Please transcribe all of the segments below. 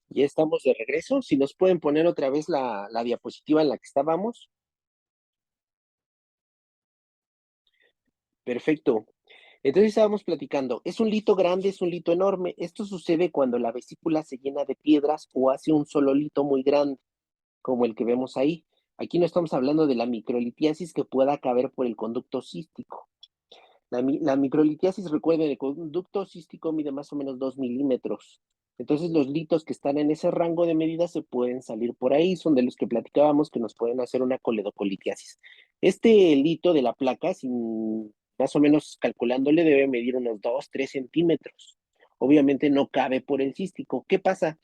Ya estamos de regreso. Si nos pueden poner otra vez la diapositiva en la que estábamos. Perfecto. Entonces estábamos platicando, es un lito grande, es un lito enorme. Esto sucede cuando la vesícula se llena de piedras o hace un solo lito muy grande, como el que vemos ahí. Aquí no estamos hablando de la microlitiasis que pueda caber por el conducto cístico. La microlitiasis, recuerden, el conducto cístico mide más o menos 2 milímetros. Entonces los litos que están en ese rango de medida se pueden salir por ahí, son de los que platicábamos que nos pueden hacer una coledocolitiasis. Este lito de la placa, sin, más o menos calculándole, debe medir unos 2, 3 centímetros. Obviamente no cabe por el cístico. ¿Qué pasa?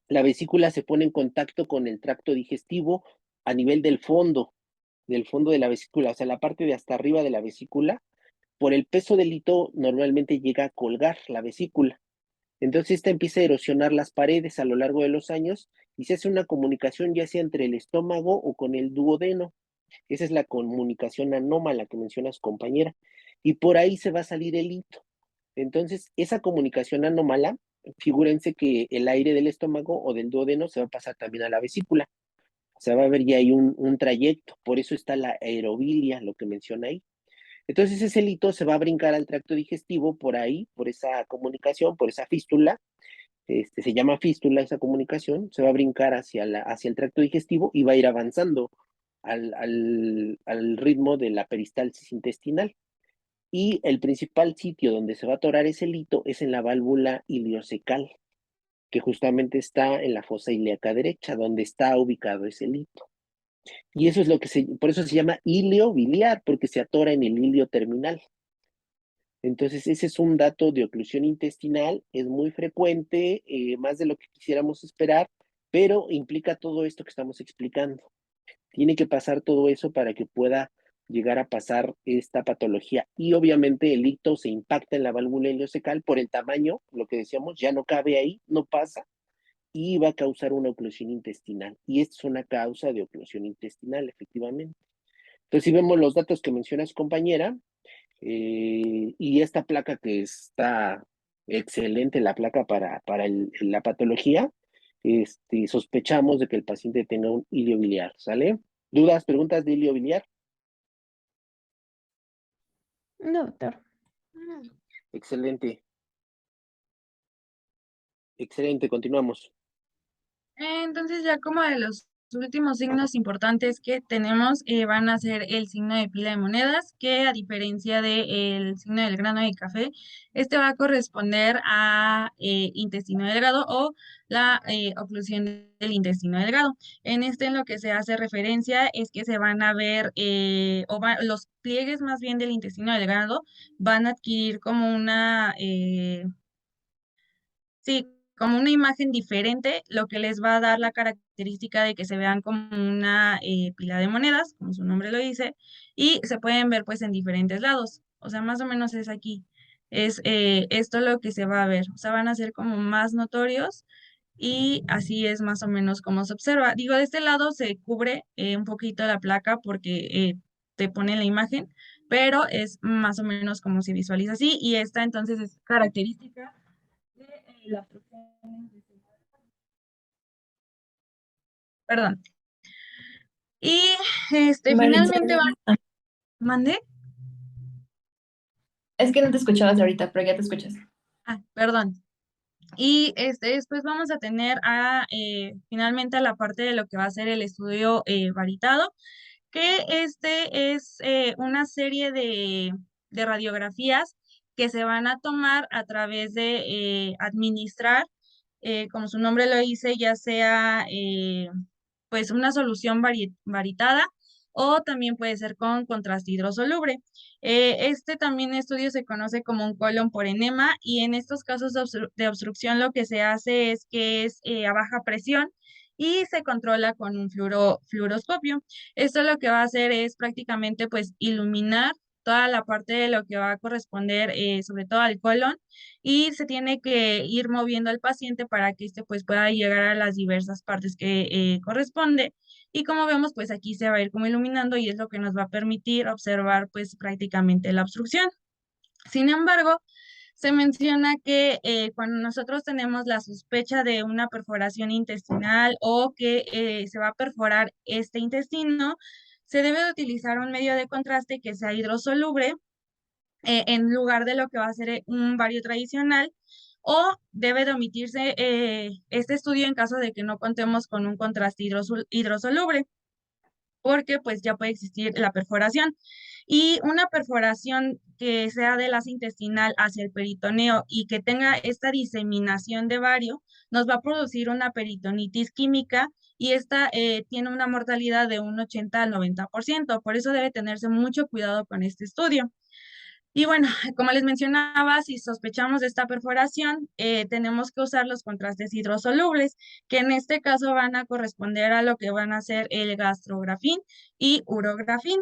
La vesícula se pone en contacto con el tracto digestivo a nivel del fondo de la vesícula, o sea, la parte de hasta arriba de la vesícula. Por el peso del hito normalmente llega a colgar la vesícula. Entonces esta empieza a erosionar las paredes a lo largo de los años y se hace una comunicación ya sea entre el estómago o con el duodeno. Esa es la comunicación anómala que menciona su compañera. Y por ahí se va a salir el hito. Entonces, esa comunicación anómala, figúrense que el aire del estómago o del duodeno se va a pasar también a la vesícula. O sea, va a haber ya ahí un trayecto. Por eso está la aerobilia, lo que menciona ahí. Entonces ese lito se va a brincar al tracto digestivo por ahí, por esa comunicación, por esa fístula, se llama fístula esa comunicación, se va a brincar hacia el tracto digestivo y va a ir avanzando al ritmo de la peristalsis intestinal. Y el principal sitio donde se va a atorar ese lito es en la válvula iliocecal, que justamente está en la fosa ilíaca derecha, donde está ubicado ese lito. Y eso es por eso se llama ilio biliar, porque se atora en el ilio terminal. Entonces, ese es un dato de oclusión intestinal, es muy frecuente, más de lo que quisiéramos esperar, pero implica todo esto que estamos explicando. Tiene que pasar todo eso para que pueda llegar a pasar esta patología. Y obviamente el icto se impacta en la válvula ileocecal por el tamaño, lo que decíamos, ya no cabe ahí, no pasa, y va a causar una oclusión intestinal. Y esta es una causa de oclusión intestinal, efectivamente. Entonces, si vemos los datos que menciona su compañera, y esta placa que está excelente, la placa para la patología, sospechamos de que el paciente tenga un ilio biliar, ¿sale? ¿Dudas, preguntas de ilio biliar? No, doctor. Excelente, excelente, continuamos. Entonces ya como de los últimos signos importantes que tenemos van a ser el signo de pila de monedas, que a diferencia del signo del grano de café, este va a corresponder a intestino delgado o la oclusión del intestino delgado. En este en lo que se hace referencia es que se van a ver, los pliegues más bien del intestino delgado van a adquirir como una, sí, como una imagen diferente, lo que les va a dar la característica de que se vean como una pila de monedas, como su nombre lo dice, y se pueden ver pues en diferentes lados. O sea, más o menos es aquí. Es esto lo que se va a ver. O sea, van a ser como más notorios y así es más o menos como se observa. Digo, de este lado se cubre un poquito la placa porque te pone la imagen, pero es más o menos como se visualiza así y esta entonces es característica de la obstrucción intestinal. Perdón. Y Maritza, finalmente van, ¿mandé? es que no te escuchabas ahorita, pero ya te escuchas. Ah, perdón. Y después vamos a tener finalmente a la parte de lo que va a ser el estudio varitado, que este es una serie de radiografías que se van a tomar a través de administrar, como su nombre lo dice, ya sea pues una solución varitada o también puede ser con contraste hidrosoluble. Este también estudio se conoce como un colon por enema y en estos casos de obstrucción lo que se hace es que es a baja presión y se controla con un fluoroscopio. Esto lo que va a hacer es prácticamente pues iluminar toda la parte de lo que va a corresponder sobre todo al colon y se tiene que ir moviendo al paciente para que este pues pueda llegar a las diversas partes que corresponde. Y como vemos, pues aquí se va a ir como iluminando y es lo que nos va a permitir observar pues prácticamente la obstrucción. Sin embargo, se menciona que cuando nosotros tenemos la sospecha de una perforación intestinal o que se va a perforar este intestino, se debe de utilizar un medio de contraste que sea hidrosoluble en lugar de lo que va a ser un bario tradicional, o debe de omitirse este estudio en caso de que no contemos con un contraste hidrosoluble, porque pues ya puede existir la perforación. Y una perforación que sea del asa intestinal hacia el peritoneo y que tenga esta diseminación de bario, nos va a producir una peritonitis química y esta tiene una mortalidad de un 80 al 90%. Por eso debe tenerse mucho cuidado con este estudio. Y bueno, como les mencionaba, si sospechamos de esta perforación, tenemos que usar los contrastes hidrosolubles, que en este caso van a corresponder a lo que van a ser el gastrografín y urografín,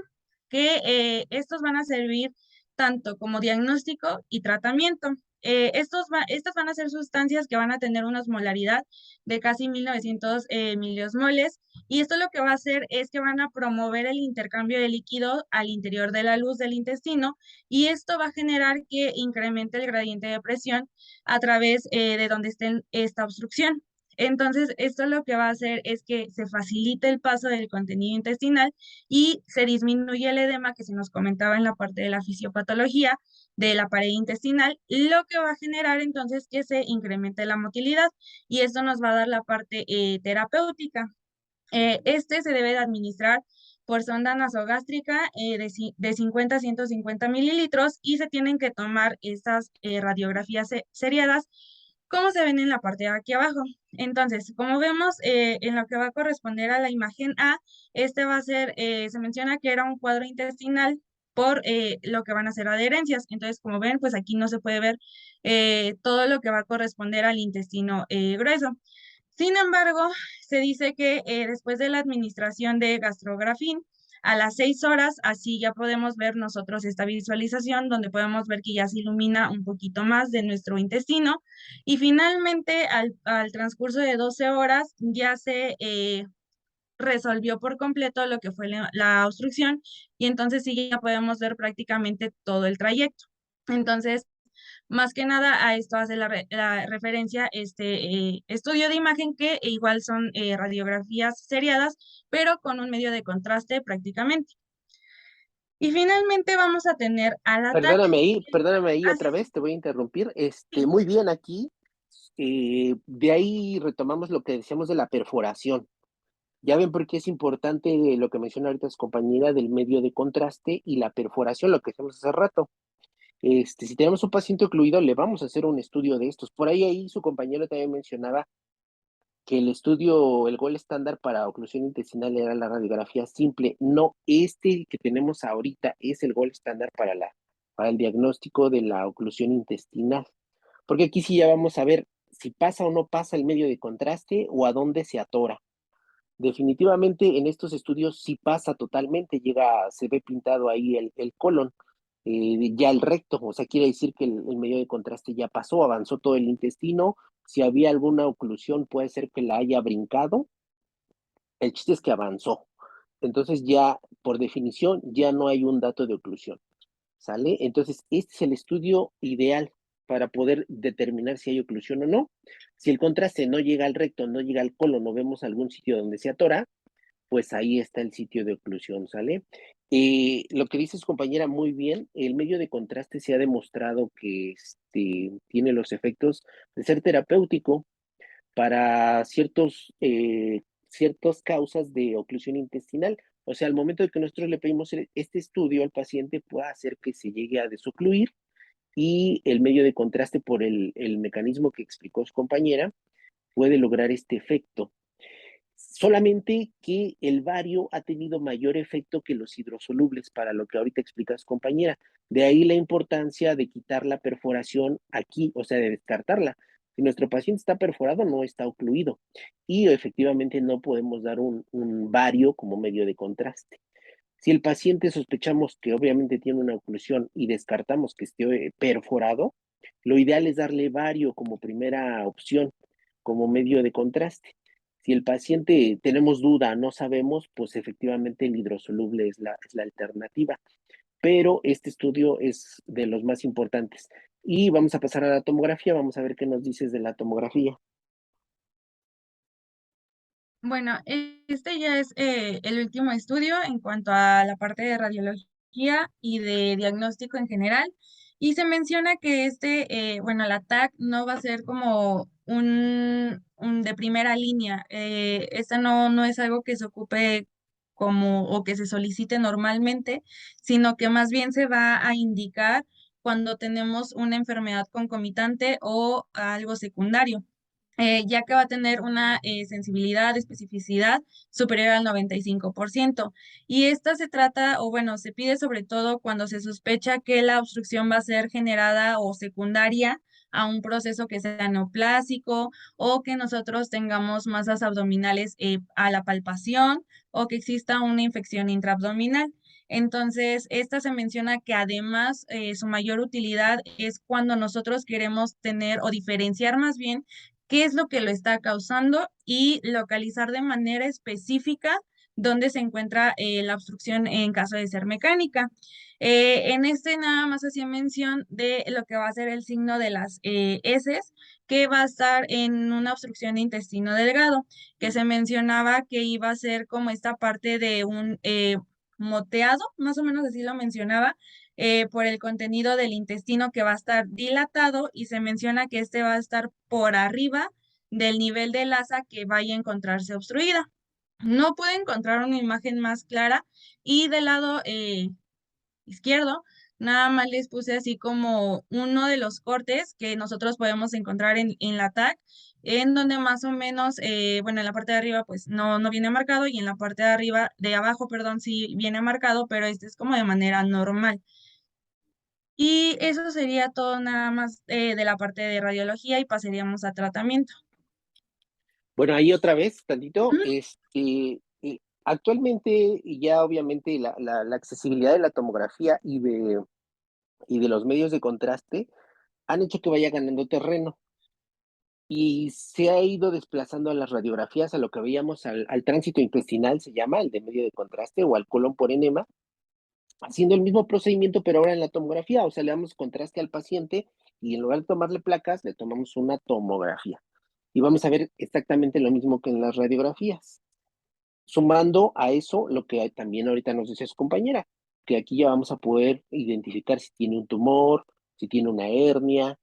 que estos van a servir tanto como diagnóstico y tratamiento. Estas van a ser sustancias que van a tener una osmolaridad de casi 1900 miliosmoles, y esto lo que va a hacer es que van a promover el intercambio de líquido al interior de la luz del intestino, y esto va a generar que incremente el gradiente de presión a través de donde esté esta obstrucción. Entonces, esto lo que va a hacer es que se facilite el paso del contenido intestinal y se disminuye el edema que se nos comentaba en la parte de la fisiopatología de la pared intestinal, lo que va a generar entonces que se incremente la motilidad, y esto nos va a dar la parte terapéutica. Este se debe de administrar por sonda nasogástrica de 50 a 150 mililitros, y se tienen que tomar estas radiografías seriadas como se ven en la parte de aquí abajo. Entonces, como vemos, en lo que va a corresponder a la imagen A, este va a ser, se menciona que era un cuadro intestinal por lo que van a ser adherencias. Entonces, como ven, pues aquí no se puede ver todo lo que va a corresponder al intestino grueso. Sin embargo, se dice que después de la administración de gastrografín, a las 6 horas, así ya podemos ver nosotros esta visualización donde podemos ver que ya se ilumina un poquito más de nuestro intestino, y finalmente al transcurso de 12 horas ya se resolvió por completo lo que fue la obstrucción, y entonces sí ya podemos ver prácticamente todo el trayecto. Entonces, más que nada a esto hace la referencia este estudio de imagen, que igual son radiografías seriadas, pero con un medio de contraste prácticamente. Y finalmente vamos a tener al ataque. Perdóname ahí Así otra vez, te voy a interrumpir. sí. Muy bien aquí. De ahí retomamos lo que decíamos de la perforación. Ya ven por qué es importante lo que menciona ahorita su compañera del medio de contraste y la perforación, lo que hacemos hace rato. Si tenemos un paciente ocluido, le vamos a hacer un estudio de estos. Por ahí su compañero también mencionaba que el estudio, el gol estándar para oclusión intestinal era la radiografía simple. No, este que tenemos ahorita es el gol estándar para el diagnóstico de la oclusión intestinal. Porque aquí sí ya vamos a ver si pasa o no pasa el medio de contraste o a dónde se atora. Definitivamente en estos estudios sí pasa totalmente, se ve pintado ahí el colon, ya el recto, o sea, quiere decir que el medio de contraste ya pasó, avanzó todo el intestino. Si había alguna oclusión, puede ser que la haya brincado. El chiste es que avanzó. Entonces ya, por definición, ya no hay un dato de oclusión. ¿Sale? Entonces, este es el estudio ideal para poder determinar si hay oclusión o no. Si el contraste no llega al recto, no llega al colon, no vemos algún sitio donde se atora, pues ahí está el sitio de oclusión, ¿sale? Lo que dice su compañera muy bien, el medio de contraste se ha demostrado que tiene los efectos de ser terapéutico para ciertas causas de oclusión intestinal. O sea, al momento de que nosotros le pedimos este estudio al paciente, puede hacer que se llegue a desocluir, y el medio de contraste, por el mecanismo que explicó su compañera, puede lograr este efecto. Solamente que el bario ha tenido mayor efecto que los hidrosolubles, para lo que ahorita explicas, compañera. De ahí la importancia de quitar la perforación aquí, o sea, de descartarla. Si nuestro paciente está perforado, no está ocluido. Y efectivamente no podemos dar un bario como medio de contraste. Si el paciente sospechamos que obviamente tiene una oclusión y descartamos que esté perforado, lo ideal es darle bario como primera opción, como medio de contraste. Si el paciente tenemos duda, no sabemos, pues efectivamente el hidrosoluble es la alternativa. pero este estudio es de los más importantes. Y vamos a pasar a la tomografía, vamos a ver qué nos dices de la tomografía. Bueno, este ya es el último estudio en cuanto a la parte de radiología y de diagnóstico en general. Y se menciona que bueno, la TAC no va a ser como un de primera línea. Esta no es algo que se ocupe como o que se solicite normalmente, sino que más bien se va a indicar cuando tenemos una enfermedad concomitante o algo secundario, ya que va a tener una sensibilidad, especificidad superior al 95%. Y esta se trata, o bueno, se pide sobre todo cuando se sospecha que la obstrucción va a ser generada o secundaria a un proceso que sea neoplásico o que nosotros tengamos masas abdominales a la palpación o que exista una infección intraabdominal. Entonces, esta se menciona que además su mayor utilidad es cuando nosotros queremos tener o diferenciar más bien qué es lo que lo está causando y localizar de manera específica dónde se encuentra la obstrucción en caso de ser mecánica. En este nada más hacía mención de lo que va a ser el signo de las heces, que va a estar en una obstrucción de intestino delgado, que se mencionaba que iba a ser como esta parte de un moteado, más o menos así lo mencionaba, por el contenido del intestino que va a estar dilatado y se menciona que este va a estar por arriba del nivel de asa que vaya a encontrarse obstruida. No pude encontrar una imagen más clara y del lado izquierdo nada más les puse así como uno de los cortes que nosotros podemos encontrar en la TAC, en donde más o menos, bueno, en la parte de arriba pues no viene marcado y en la parte de arriba, de abajo, perdón, sí viene marcado, pero este es como de manera normal. Y eso sería todo nada más de la parte de radiología y pasaríamos a tratamiento. Bueno, ahí otra vez, tantito, Ujú. actualmente ya obviamente la accesibilidad de la tomografía y de los medios de contraste han hecho que vaya ganando terreno y se ha ido desplazando a las radiografías, a lo que veíamos al tránsito intestinal, se llama, el de medio de contraste, o al colon por enema, haciendo el mismo procedimiento, pero ahora en la tomografía, o sea, le damos contraste al paciente y en lugar de tomarle placas, le tomamos una tomografía. Y vamos a ver exactamente lo mismo que en las radiografías. Sumando a eso lo que también ahorita nos decía su compañera, que aquí ya vamos a poder identificar si tiene un tumor, si tiene una hernia,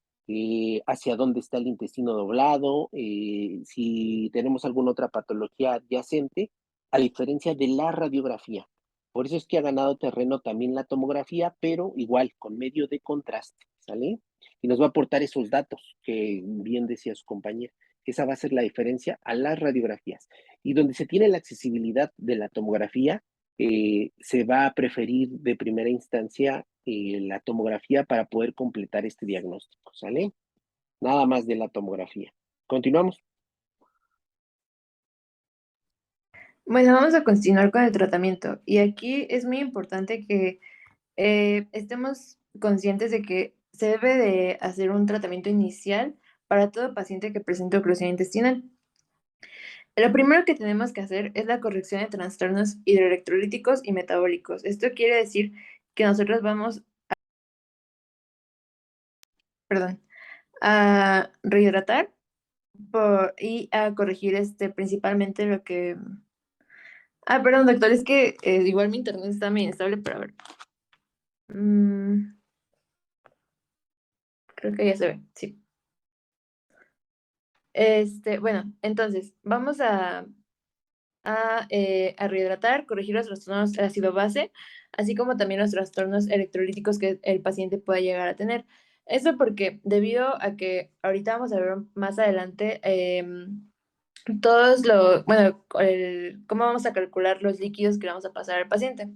hacia dónde está el intestino doblado, si tenemos alguna otra patología adyacente, a diferencia de la radiografía. Por eso es que ha ganado terreno también la tomografía, pero igual, con medio de contraste, ¿sale? Y nos va a aportar esos datos que bien decía su compañera. Esa va a ser la diferencia a las radiografías. Y donde se tiene la accesibilidad de la tomografía, se va a preferir de primera instancia la tomografía para poder completar este diagnóstico, ¿sale? Nada más de la tomografía. Continuamos. Bueno, vamos a continuar con el tratamiento. Y aquí es muy importante que estemos conscientes de que se debe de hacer un tratamiento inicial para todo paciente que presente oclusión intestinal. Lo primero que tenemos que hacer es la corrección de trastornos hidroelectrolíticos y metabólicos. Esto quiere decir que nosotros vamos, perdón, a rehidratar y a corregir principalmente lo que... Ah, perdón, doctor, es que igual mi internet está muy inestable, pero a ver. Mm, creo que ya se ve, sí. Bueno, entonces, vamos a rehidratar, corregir los trastornos ácido-base, así como también los trastornos electrolíticos que el paciente pueda llegar a tener. Eso porque debido a que ahorita vamos a ver más adelante bueno, cómo vamos a calcular los líquidos que le vamos a pasar al paciente.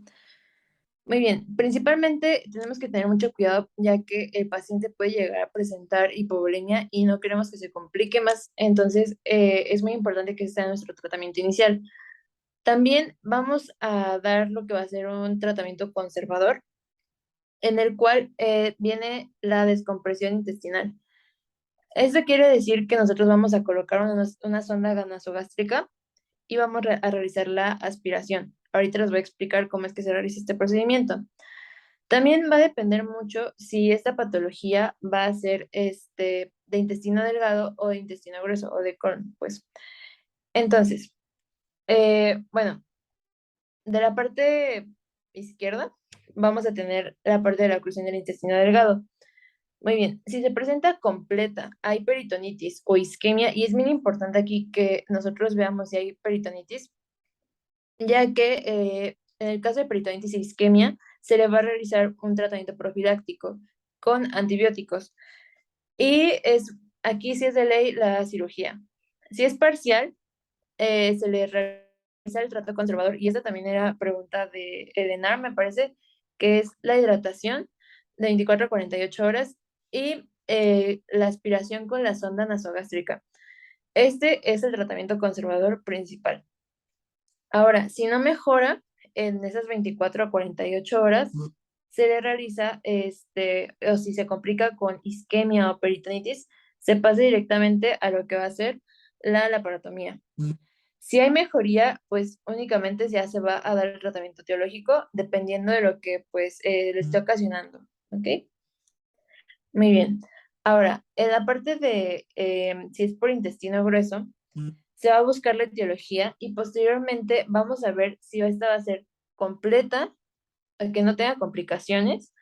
Muy bien, principalmente tenemos que tener mucho cuidado ya que el paciente puede llegar a presentar hipovolemia y no queremos que se complique más, entonces es muy importante que sea nuestro tratamiento inicial. También vamos a dar lo que va a ser un tratamiento conservador, en el cual viene la descompresión intestinal. Esto quiere decir que nosotros vamos a colocar una sonda nasogástrica y vamos a realizar la aspiración. Ahorita les voy a explicar cómo es que se realiza este procedimiento. También va a depender mucho si esta patología va a ser de intestino delgado o de intestino grueso o de colon, pues. Entonces, bueno, de la parte izquierda vamos a tener la parte de la oclusión del intestino delgado. Muy bien, si se presenta completa, hay peritonitis o isquemia, y es muy importante aquí que nosotros veamos si hay peritonitis, ya que en el caso de peritonitis e isquemia, se le va a realizar un tratamiento profiláctico con antibióticos. Y aquí sí es de ley la cirugía. Si es parcial, se le realiza el trato conservador, y esta también era pregunta de Elenar, me parece, que es la hidratación de 24 a 48 horas y la aspiración con la sonda nasogástrica. Este es el tratamiento conservador principal. Ahora, si no mejora en esas 24 a 48 horas, se le realiza, o si se complica con isquemia o peritonitis, se pasa directamente a lo que va a ser la laparotomía. Si hay mejoría, pues únicamente ya se va a dar el tratamiento teológico dependiendo de lo que pues le esté ocasionando, ¿ok? Muy bien. Ahora, en la parte de si es por intestino grueso, se va a buscar la etiología y posteriormente vamos a ver si esta va a ser completa, que no tenga complicaciones,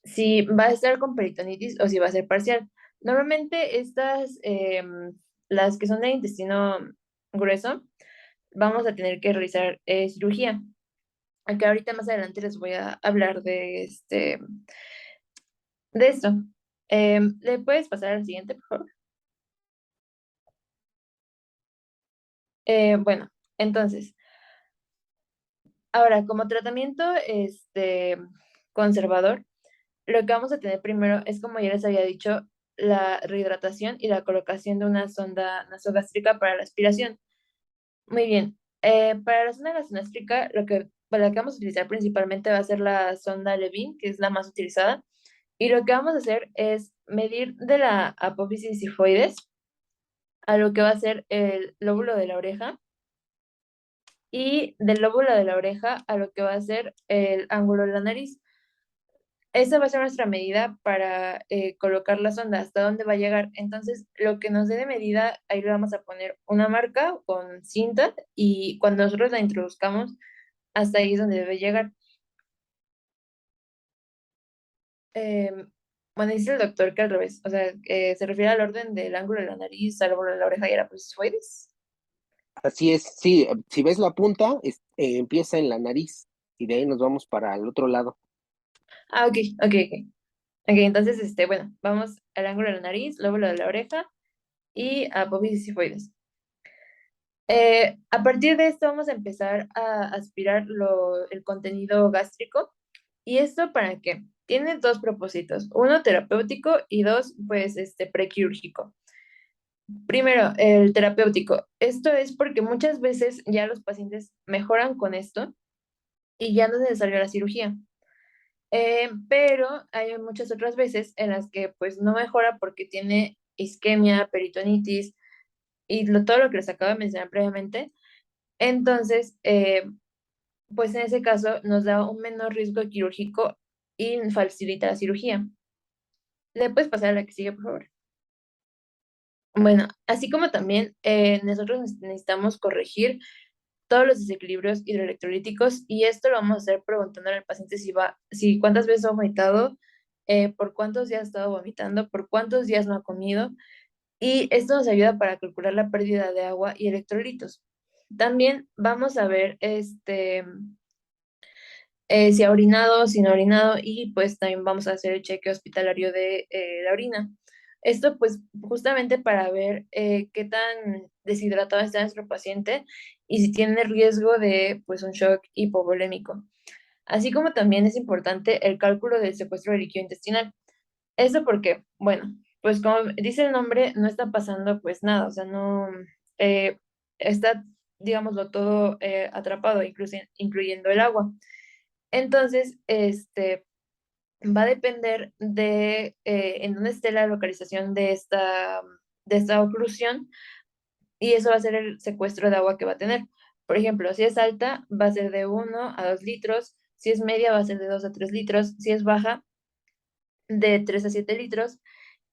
si va a estar con peritonitis o si va a ser parcial. Normalmente estas, las que son de intestino grueso, vamos a tener que realizar cirugía. Aunque ahorita más adelante les voy a hablar de esto. ¿Le puedes pasar al siguiente, por favor? Bueno, entonces, ahora, como tratamiento conservador, lo que vamos a tener primero es, como ya les había dicho, la rehidratación y la colocación de una sonda nasogástrica para la aspiración. Muy bien. Para la sonda nasogástrica, para la que vamos a utilizar principalmente va a ser la sonda Levin, que es la más utilizada. Y lo que vamos a hacer es medir de la apófisis sifoides a lo que va a ser el lóbulo de la oreja, y del lóbulo de la oreja a lo que va a ser el ángulo de la nariz. Esa va a ser nuestra medida para colocar la sonda, hasta dónde va a llegar. Entonces, lo que nos dé de medida, ahí le vamos a poner una marca con cinta, y cuando nosotros la introduzcamos, hasta ahí es donde debe llegar. Bueno, dice el doctor que al revés, o sea, se refiere al orden del ángulo de la nariz, al ángulo de la oreja y a la apófisis. Así es, sí, si ves la punta, empieza en la nariz y de ahí nos vamos para el otro lado. Ah, ok, ok, ok. Ok, entonces, bueno, vamos al ángulo de la nariz, lóbulo de la oreja y apófisis sifoides. A partir de esto vamos a empezar a aspirar el contenido gástrico. ¿Y esto para qué? Tiene dos propósitos, uno terapéutico y dos, pues, prequirúrgico. Primero, el terapéutico. Esto es porque muchas veces ya los pacientes mejoran con esto y ya no es necesaria la cirugía. Pero hay muchas otras veces en las que pues no mejora porque tiene isquemia, peritonitis y todo lo que les acabo de mencionar previamente. Entonces, pues en ese caso nos da un menor riesgo quirúrgico y facilita la cirugía. ¿Le puedes pasar a la que sigue, por favor? Bueno, así como también nosotros necesitamos corregir todos los desequilibrios hidroelectrolíticos, y esto lo vamos a hacer preguntándole al paciente si cuántas veces ha vomitado, por cuántos días ha estado vomitando, por cuántos días no ha comido, y esto nos ayuda para calcular la pérdida de agua y electrolitos. También vamos a ver si ha orinado, si no ha orinado, y pues también vamos a hacer el cheque hospitalario de la orina. Esto pues justamente para ver qué tan deshidratado está nuestro paciente y si tiene riesgo de pues un shock hipovolémico. Así como también es importante el cálculo del secuestro de líquido intestinal. ¿Esto porque bueno, pues como dice el nombre, no está pasando pues nada, o sea, no está, digámoslo, todo atrapado, incluyendo el agua. Entonces, va a depender de en dónde esté la localización de esta oclusión, y eso va a ser el secuestro de agua que va a tener. Por ejemplo, si es alta, va a ser de 1 a 2 litros. Si es media va a ser de 2 a 3 litros. Si es baja, de 3 a 7 litros.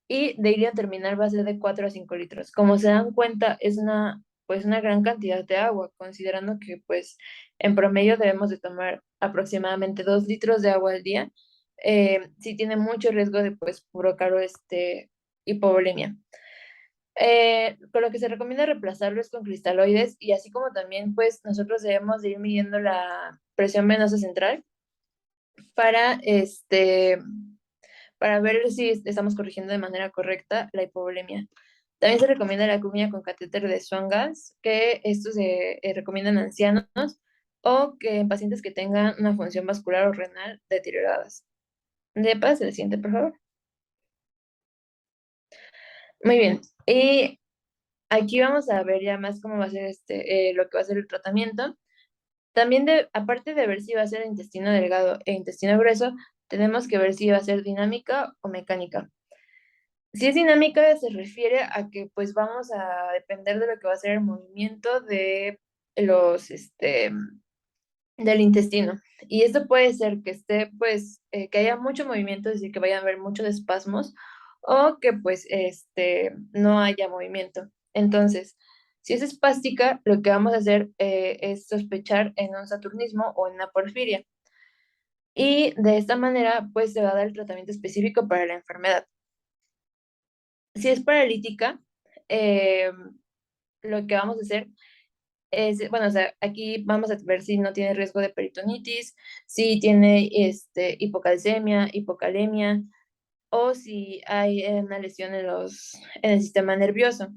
Y de inicio a terminal va a ser de 4 a 5 litros. Como se dan cuenta, es pues una gran cantidad de agua, considerando que pues en promedio debemos de tomar aproximadamente 2 litros de agua al día. Sí tiene mucho riesgo de pues provocar hipovolemia. Con lo que se recomienda reemplazarlo es con cristaloides, y así como también pues nosotros debemos de ir midiendo la presión venosa central para para ver si estamos corrigiendo de manera correcta la hipovolemia. También se recomienda la cúmida con catéter de Swan-Ganz, que estos se recomiendan en ancianos o que en pacientes que tengan una función vascular o renal deterioradas. Pase el siguiente, por favor. Muy bien. Y aquí vamos a ver ya más cómo va a ser lo que va a ser el tratamiento. También, aparte de ver si va a ser intestino delgado e intestino grueso, tenemos que ver si va a ser dinámica o mecánica. Si es dinámica, se refiere a que pues vamos a depender de lo que va a ser el movimiento de los, del intestino. Y esto puede ser que esté, pues, que haya mucho movimiento, es decir, que vayan a haber muchos espasmos, o que pues, no haya movimiento. Entonces, si es espástica, lo que vamos a hacer es sospechar en un saturnismo o en una porfiria. Y de esta manera, pues, se va a dar el tratamiento específico para la enfermedad. Si es paralítica, eh, lo que vamos a hacer es, bueno, o sea, aquí vamos a ver si no tiene riesgo de peritonitis, si tiene hipocalcemia, hipocalemia, o si hay una lesión en el sistema nervioso.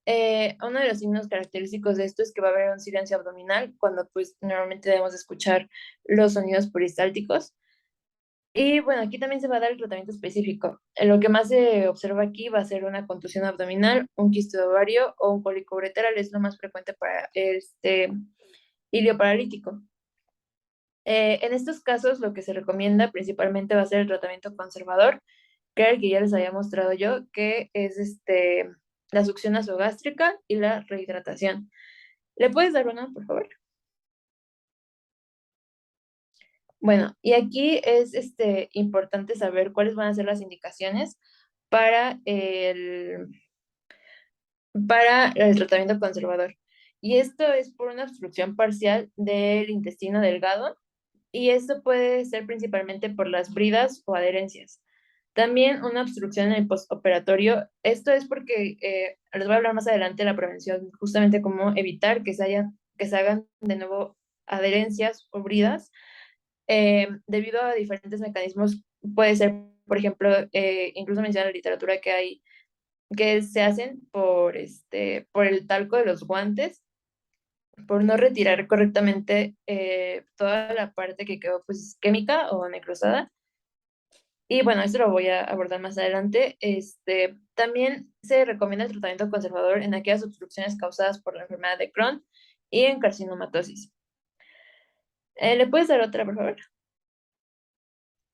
Uno de los signos característicos de esto es que va a haber un silencio abdominal cuando pues normalmente debemos escuchar los sonidos peristálticos. Y bueno, aquí también se va a dar el tratamiento específico. Lo que más se observa aquí va a ser una contusión abdominal, un quiste de ovario o un cólico ureteral, es lo más frecuente para ilio paralítico. En estos casos, lo que se recomienda principalmente va a ser el tratamiento conservador, que era el que ya les había mostrado yo, que es la succión nasogástrica y la rehidratación. ¿Le puedes dar una, por favor? Bueno, y aquí es importante saber cuáles van a ser las indicaciones para para el tratamiento conservador. Y esto es por una obstrucción parcial del intestino delgado, y esto puede ser principalmente por las bridas o adherencias. También una obstrucción en el postoperatorio. Esto es porque les voy a hablar más adelante de la prevención, justamente cómo evitar que se hagan de nuevo adherencias o bridas debido a diferentes mecanismos. Puede ser, por ejemplo, incluso menciona la literatura que se hacen por el talco de los guantes, por no retirar correctamente toda la parte que quedó pues isquémica o necrosada. Y bueno, esto lo voy a abordar más adelante. También se recomienda el tratamiento conservador en aquellas obstrucciones causadas por la enfermedad de Crohn y en carcinomatosis. ¿Le puedes dar otra, por favor?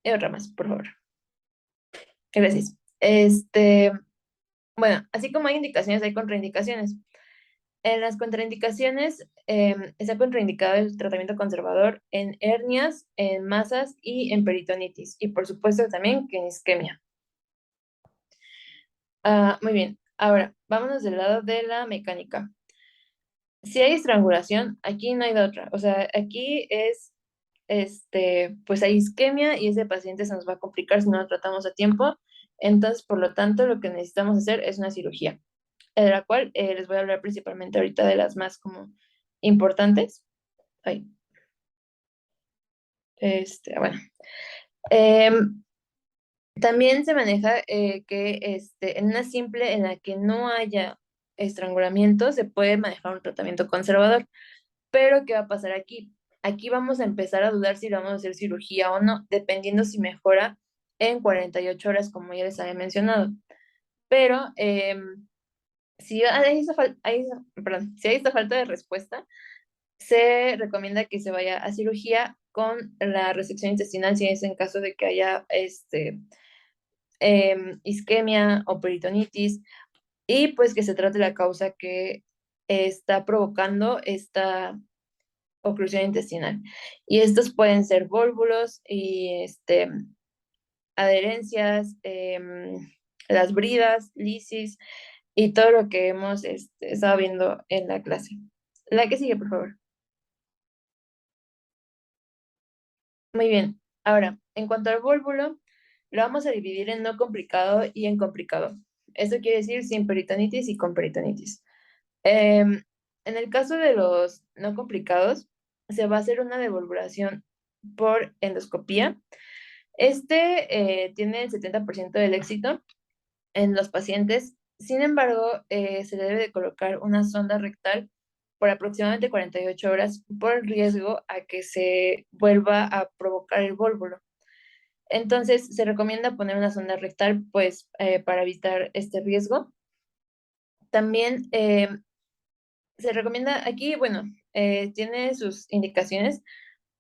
Y otra más, por favor. Gracias. Bueno, así como hay indicaciones, hay contraindicaciones. En las contraindicaciones, está contraindicado el tratamiento conservador en hernias, en masas y en peritonitis. Y por supuesto también que en isquemia. Muy bien. Ahora, vámonos del lado de la mecánica. Si hay estrangulación, aquí no hay de otra. O sea, aquí es, pues hay isquemia y ese paciente se nos va a complicar si no lo tratamos a tiempo. Entonces, por lo tanto, lo que necesitamos hacer es una cirugía, de la cual les voy a hablar principalmente ahorita de las más como importantes. Ay, bueno. También se maneja que en una simple en la que no haya estrangulamiento, se puede manejar un tratamiento conservador. Pero, ¿qué va a pasar aquí? Aquí vamos a empezar a dudar si le vamos a hacer cirugía o no, dependiendo si mejora en 48 horas, como ya les había mencionado. Pero si perdón, si hay esta falta de respuesta, se recomienda que se vaya a cirugía con la resección intestinal si es en caso de que haya isquemia o peritonitis, y pues que se trate la causa que está provocando oclusión intestinal. Y estos pueden ser vólvulos y adherencias, las bridas, lisis y todo lo que hemos estado viendo en la clase. La que sigue, por favor. Muy bien. Ahora, en cuanto al vólvulo, lo vamos a dividir en no complicado y en complicado. Esto quiere decir sin peritonitis y con peritonitis. En el caso de los no complicados, se va a hacer una devolvulación por endoscopía. Tiene el 70% del éxito en los pacientes. Sin embargo, se le debe de colocar una sonda rectal por aproximadamente 48 horas por el riesgo a que se vuelva a provocar el vólvulo. Entonces, se recomienda poner una sonda rectal, pues, para evitar este riesgo. También se recomienda aquí, bueno, tiene sus indicaciones,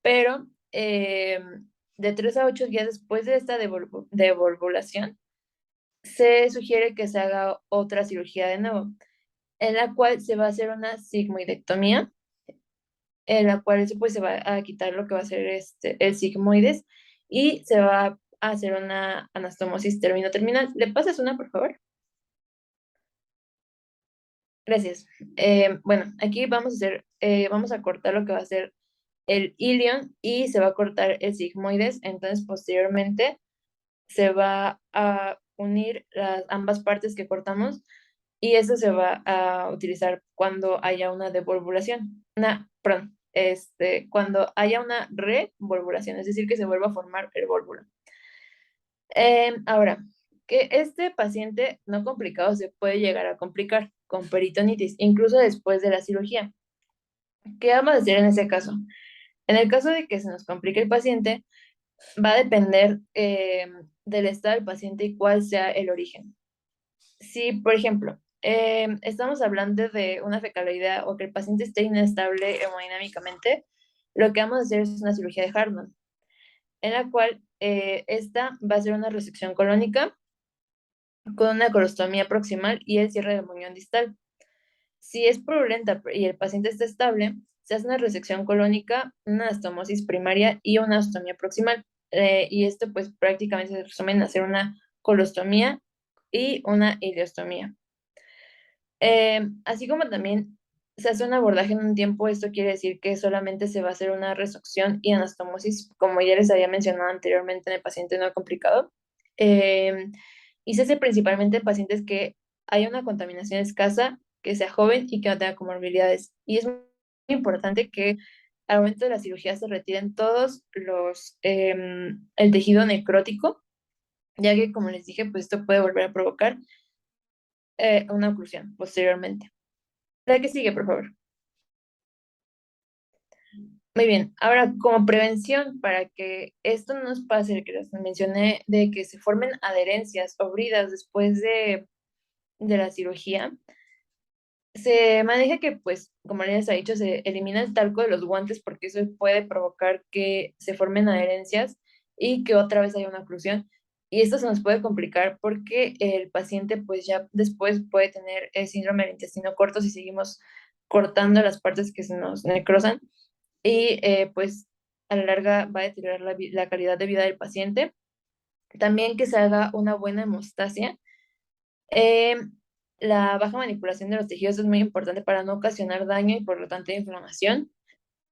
pero de 3 a 8 días después de esta devolvulación, se sugiere que se haga otra cirugía de nuevo, en la cual se va a hacer una sigmoidectomía, en la cual pues, se va a quitar lo que va a ser el sigmoides y se va a hacer una anastomosis terminal. ¿Le pasas una, por favor? Gracias. Bueno, aquí vamos a cortar lo que va a ser el ilion y se va a cortar el sigmoides. Entonces, posteriormente, se va a unir ambas partes que cortamos y eso se va a utilizar cuando haya una devolvulación. Perdón, cuando haya una revolvulación, es decir, que se vuelva a formar el vólvulo. Ahora, que este paciente no complicado se puede llegar a complicar con peritonitis, incluso después de la cirugía. ¿Qué vamos a hacer en ese caso? En el caso de que se nos complique el paciente, va a depender del estado del paciente y cuál sea el origen. Si, por ejemplo, estamos hablando de una fecaloidea o que el paciente esté inestable hemodinámicamente, lo que vamos a hacer es una cirugía de Hartmann, en la cual esta va a ser una resección colónica con una colostomía proximal y el cierre del muñón distal. Si es purulenta y el paciente está estable, se hace una resección colónica, una anastomosis primaria y una ostomía proximal. Y esto pues prácticamente se resume en hacer una colostomía y una ileostomía. Así como también se hace un abordaje en un tiempo, esto quiere decir que solamente se va a hacer una resección y anastomosis, como ya les había mencionado anteriormente en el paciente no complicado. Y se hace principalmente en pacientes que haya una contaminación escasa, que sea joven y que no tenga comorbilidades. Y es muy importante que al momento de la cirugía se retiren todos el tejido necrótico, ya que, como les dije, pues esto puede volver a provocar una oclusión posteriormente. La que sigue, por favor. Muy bien, ahora como prevención para que esto no nos pase, el que les mencioné, de que se formen adherencias o bridas después de la cirugía, se maneja que, pues, como les ha dicho, se elimina el talco de los guantes porque eso puede provocar que se formen adherencias y que otra vez haya una oclusión. Y esto se nos puede complicar porque el paciente, pues, ya después puede tener el síndrome del intestino corto si seguimos cortando las partes que se nos necrosan y, pues, a la larga va a deteriorar la calidad de vida del paciente. También que se haga una buena hemostasia. Eh, la baja manipulación de los tejidos es muy importante para no ocasionar daño y por lo tanto inflamación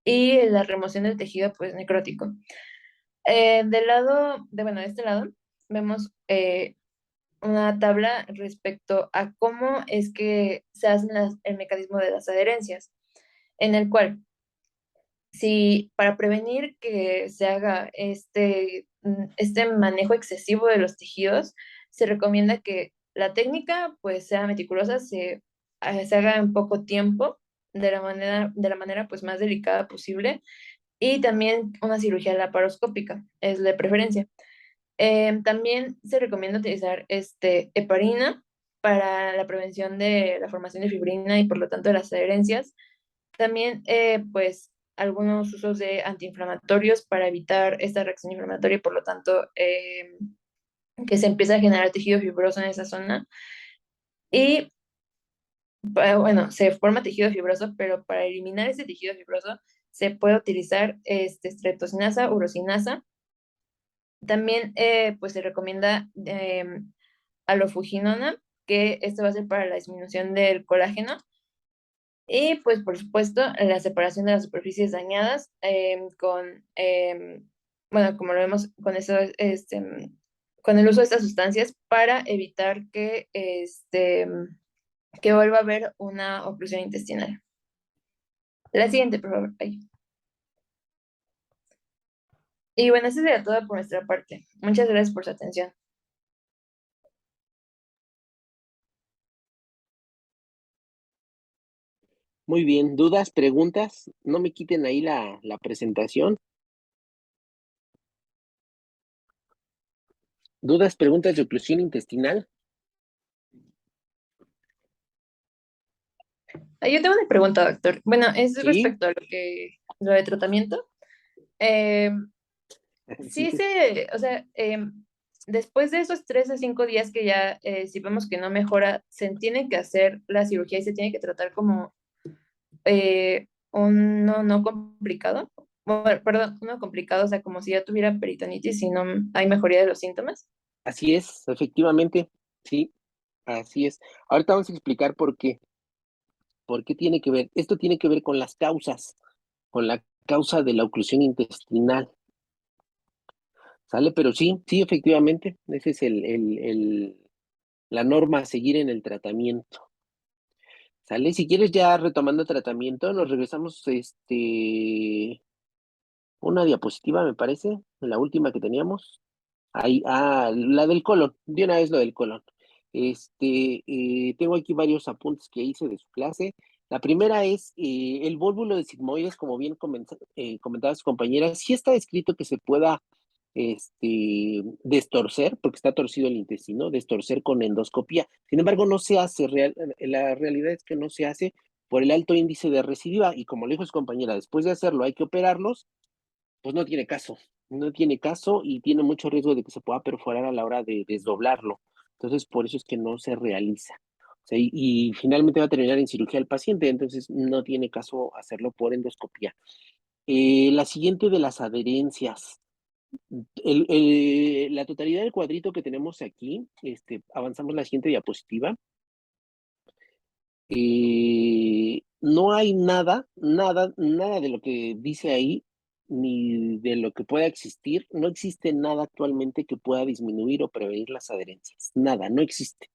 y la remoción del tejido pues necrótico. De este lado vemos una tabla respecto a cómo es que se hace el mecanismo de las adherencias, en el cual si para prevenir que se haga este manejo excesivo de los tejidos, se recomienda que la técnica pues sea meticulosa, se haga en poco tiempo, de la manera pues más delicada posible, y también una cirugía laparoscópica es de preferencia. También se recomienda utilizar heparina para la prevención de la formación de fibrina y por lo tanto de las adherencias. También, pues, algunos usos de antiinflamatorios para evitar esta reacción inflamatoria y por lo tanto que se empiece a generar tejido fibroso en esa zona. Y bueno, se forma tejido fibroso, pero para eliminar ese tejido fibroso se puede utilizar streptocinasa, urosinasa. También pues se recomienda alofuginona, que esto va a ser para la disminución del colágeno. Y pues por supuesto la separación de las superficies dañadas bueno, como lo vemos con eso, con el uso de estas sustancias para evitar que vuelva a haber una oclusión intestinal. La siguiente, por favor. Ay. Y bueno, eso sería todo por nuestra parte. Muchas gracias por su atención. Muy bien, ¿dudas, preguntas? No me quiten ahí la presentación. ¿Dudas, preguntas de oclusión intestinal? Yo tengo una pregunta, doctor. Bueno, es Sí, respecto a lo de tratamiento. Eh, sí, o sea, después de esos 3 a 5 días que ya, si vemos que no mejora, se tiene que hacer la cirugía y se tiene que tratar como uno no complicado. Bueno, perdón, uno complicado, o sea, como si ya tuviera peritonitis y no hay mejoría de los síntomas. así es, efectivamente, sí, así es. Ahorita vamos a explicar por qué. ¿Por qué tiene que ver? Esto tiene que ver con las causas, con la causa de la oclusión intestinal. ¿Sale? Pero sí, sí, efectivamente, esa es la norma a seguir en el tratamiento. ¿Sale? Si quieres ya retomando tratamiento, nos regresamos una diapositiva, me parece, la última que teníamos. Ahí, la del colon, de una vez lo del colon. Tengo aquí varios apuntes que hice de su clase. La primera es el vólvulo de sigmoides, como bien comentaba su compañera, sí está escrito que se pueda destorcer, porque está torcido el intestino, destorcer con endoscopía. Sin embargo, no se hace, la realidad es que no se hace por el alto índice de recidiva, y como le dijo su compañera, después de hacerlo hay que operarlos, pues no tiene caso, no tiene caso y tiene mucho riesgo de que se pueda perforar a la hora de desdoblarlo. Entonces, por eso es que no se realiza. O sea, y finalmente va a terminar en cirugía el paciente, entonces no tiene caso hacerlo por endoscopía. La siguiente de las adherencias. La totalidad del cuadrito que tenemos aquí, avanzamos la siguiente diapositiva. No hay nada de lo que dice ahí, ni de lo que pueda existir. No existe nada actualmente que pueda disminuir o prevenir las adherencias. Nada, no existe.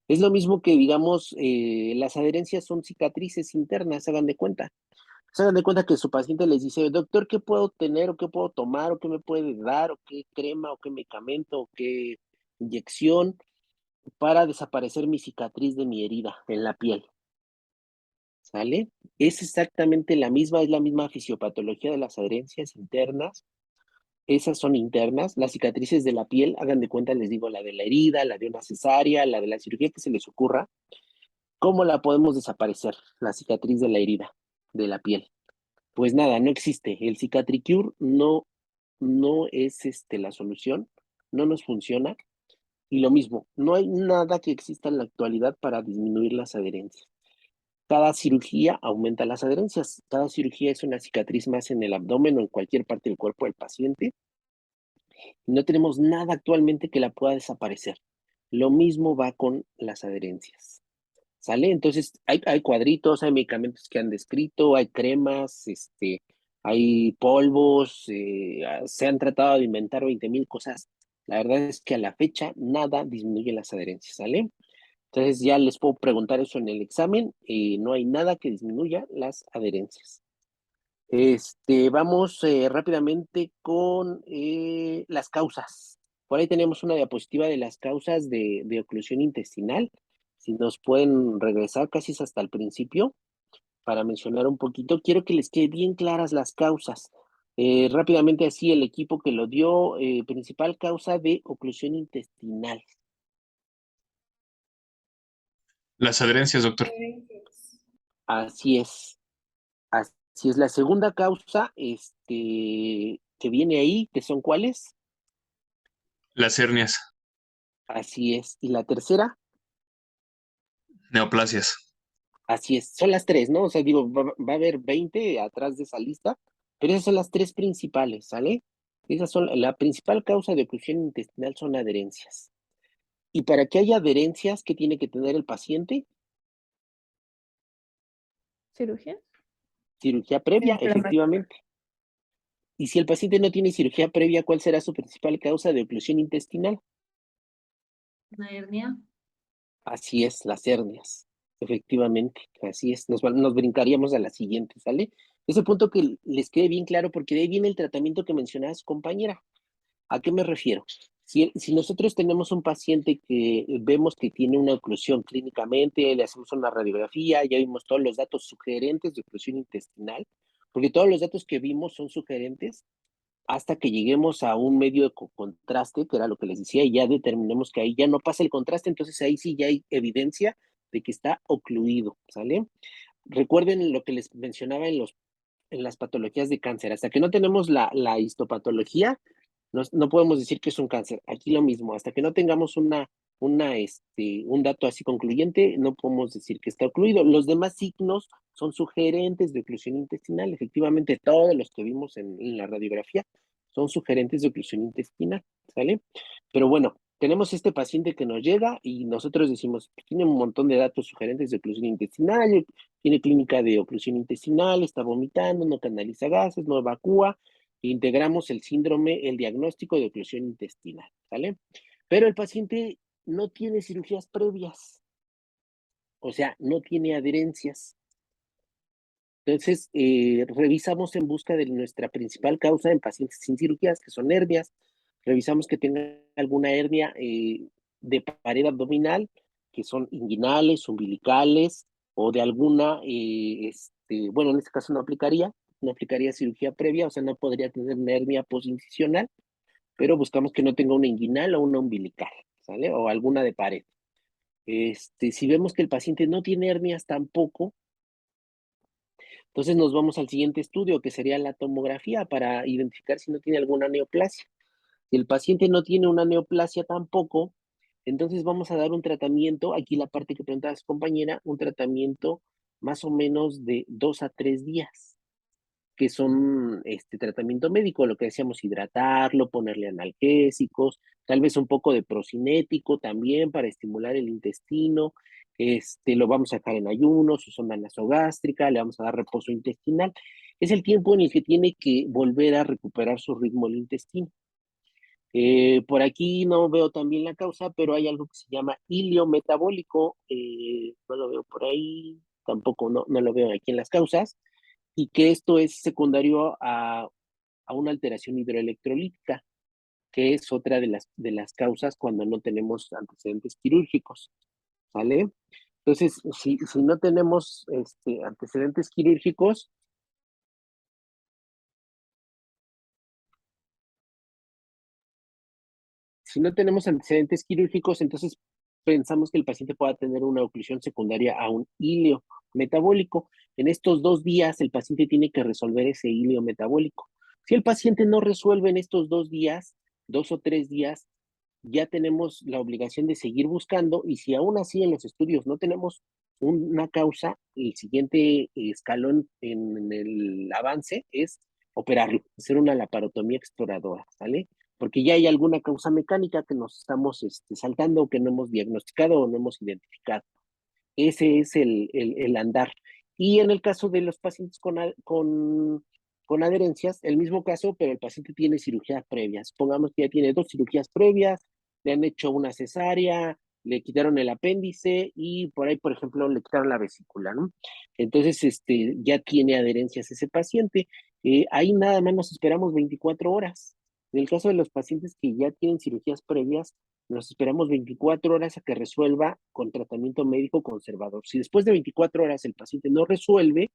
Es lo mismo que, digamos, las adherencias son cicatrices internas, hagan de cuenta. Se hagan de cuenta que su paciente les dice, doctor, ¿qué puedo tener o qué puedo tomar o qué me puede dar o qué crema o qué medicamento o qué inyección para desaparecer mi cicatriz de mi herida en la piel? ¿Sale? Es exactamente la misma, es la misma fisiopatología de las adherencias internas. Esas son internas. Las cicatrices de la piel, hagan de cuenta, les digo, la de la herida, la de una cesárea, la de la cirugía que se les ocurra. ¿Cómo la podemos desaparecer? La cicatriz de la herida, de la piel. Pues nada, no existe. El Cicatricure no es la solución, no nos funciona. Y lo mismo, no hay nada que exista en la actualidad para disminuir las adherencias. Cada cirugía aumenta las adherencias. Cada cirugía es una cicatriz más en el abdomen o en cualquier parte del cuerpo del paciente. Y no tenemos nada actualmente que la pueda desaparecer. Lo mismo va con las adherencias. ¿Sale? Entonces, hay cuadritos, hay medicamentos que han descrito, hay cremas, hay polvos, se han tratado de inventar 20,000 cosas. La verdad es que a la fecha nada disminuye las adherencias, ¿sale? Entonces ya les puedo preguntar eso en el examen, no hay nada que disminuya las adherencias. Vamos rápidamente con las causas. Por ahí tenemos una diapositiva de las causas de oclusión intestinal. Si nos pueden regresar casi hasta el principio para mencionar un poquito, quiero que les quede bien claras las causas. Rápidamente así, el equipo que lo dio, principal causa de oclusión intestinal. Las adherencias, doctor. Así es. Así es. La segunda causa, que viene ahí, que son ¿cuáles? Las hernias. Así es. Y la tercera, Neoplasias. así es. Son las tres, ¿no? O sea, digo, va a haber 20 atrás de esa lista, Pero esas son las tres principales, ¿sale? Esas son, la principal causa de oclusión intestinal son adherencias. Y para que haya adherencias, ¿qué tiene que tener el paciente? ¿Cirugía? Cirugía previa, Pero efectivamente. Y si el paciente no tiene cirugía previa, ¿cuál será su principal causa de oclusión intestinal? ¿Una hernia? Así es, las hernias. Efectivamente, así es. Nos brincaríamos a la siguiente, ¿sale? Ese punto que les quede bien claro, porque de ahí viene el tratamiento que mencionaba su compañera. ¿A qué me refiero? Si nosotros tenemos un paciente que vemos que tiene una oclusión clínicamente, le hacemos una radiografía, ya vimos todos los datos sugerentes de oclusión intestinal, porque todos los datos que vimos son sugerentes, hasta que lleguemos a un medio de contraste, que era lo que les decía, y ya determinemos que ahí ya no pasa el contraste, entonces ahí sí ya hay evidencia de que está ocluido, ¿sale? Recuerden lo que les mencionaba en las patologías de cáncer, hasta que no tenemos la histopatología, no podemos decir que es un cáncer. Aquí lo mismo, hasta que no tengamos un dato así concluyente, no podemos decir que está ocluido. Los demás signos son sugerentes de oclusión intestinal. Efectivamente, todos los que vimos en la radiografía son sugerentes de oclusión intestinal, ¿sale? Pero bueno, tenemos este paciente que nos llega y nosotros decimos, tiene un montón de datos sugerentes de oclusión intestinal, tiene clínica de oclusión intestinal, está vomitando, no canaliza gases, no evacúa, integramos el síndrome, el diagnóstico de oclusión intestinal, ¿sale? Pero el paciente no tiene cirugías previas, o sea, no tiene adherencias. Entonces, revisamos en busca de nuestra principal causa en pacientes sin cirugías, que son hernias. Revisamos que tenga alguna hernia de pared abdominal, que son inguinales, umbilicales, o de alguna, bueno, en este caso no aplicaría cirugía previa, o sea, no podría tener una hernia posincisional, pero buscamos que no tenga una inguinal o una umbilical, ¿sale? O alguna de pared. Si vemos que el paciente no tiene hernias tampoco, entonces nos vamos al siguiente estudio, que sería la tomografía, para identificar si no tiene alguna neoplasia. Si el paciente no tiene una neoplasia tampoco, entonces vamos a dar un tratamiento, aquí la parte que preguntaba su compañera, un tratamiento más o menos de 2 a 3 días, que son tratamiento médico, lo que decíamos, hidratarlo, ponerle analgésicos, tal vez un poco de procinético también para estimular el intestino, lo vamos a dejar en ayuno, su sonda nasogástrica, le vamos a dar reposo intestinal. Es el tiempo en el que tiene que volver a recuperar su ritmo el intestino. Por aquí no veo también la causa, pero hay algo que se llama ilio metabólico, no lo veo por ahí, tampoco no lo veo aquí en las causas, y que esto es secundario a una alteración hidroelectrolítica, que es otra de las causas cuando no tenemos antecedentes quirúrgicos, ¿vale? Entonces, si no tenemos antecedentes quirúrgicos, entonces pensamos que el paciente pueda tener una oclusión secundaria a un ilio metabólico. En estos 2 días, el paciente tiene que resolver ese ilio metabólico. Si el paciente no resuelve en estos 2 días, 2 o 3 días, ya tenemos la obligación de seguir buscando, y si aún así en los estudios no tenemos una causa, el siguiente escalón en el avance es operarlo, hacer una laparotomía exploradora, ¿sale? Porque ya hay alguna causa mecánica que nos estamos saltando, o que no hemos diagnosticado o no hemos identificado. Ese es el andar. Y en el caso de los pacientes con adherencias, el mismo caso, pero el paciente tiene cirugías previas. Supongamos que ya tiene 2 cirugías previas, le han hecho una cesárea, le quitaron el apéndice y por ahí, por ejemplo, le quitaron la vesícula, ¿no? Entonces, ya tiene adherencias ese paciente. Ahí nada más nos esperamos 24 horas. En el caso de los pacientes que ya tienen cirugías previas, nos esperamos 24 horas a que resuelva con tratamiento médico conservador. Si después de 24 horas el paciente no resuelve,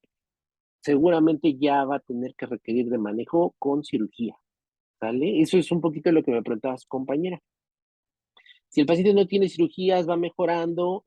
seguramente ya va a tener que requerir de manejo con cirugía, ¿vale? Eso es un poquito lo que me preguntaba su compañera. Si el paciente no tiene cirugías, va mejorando,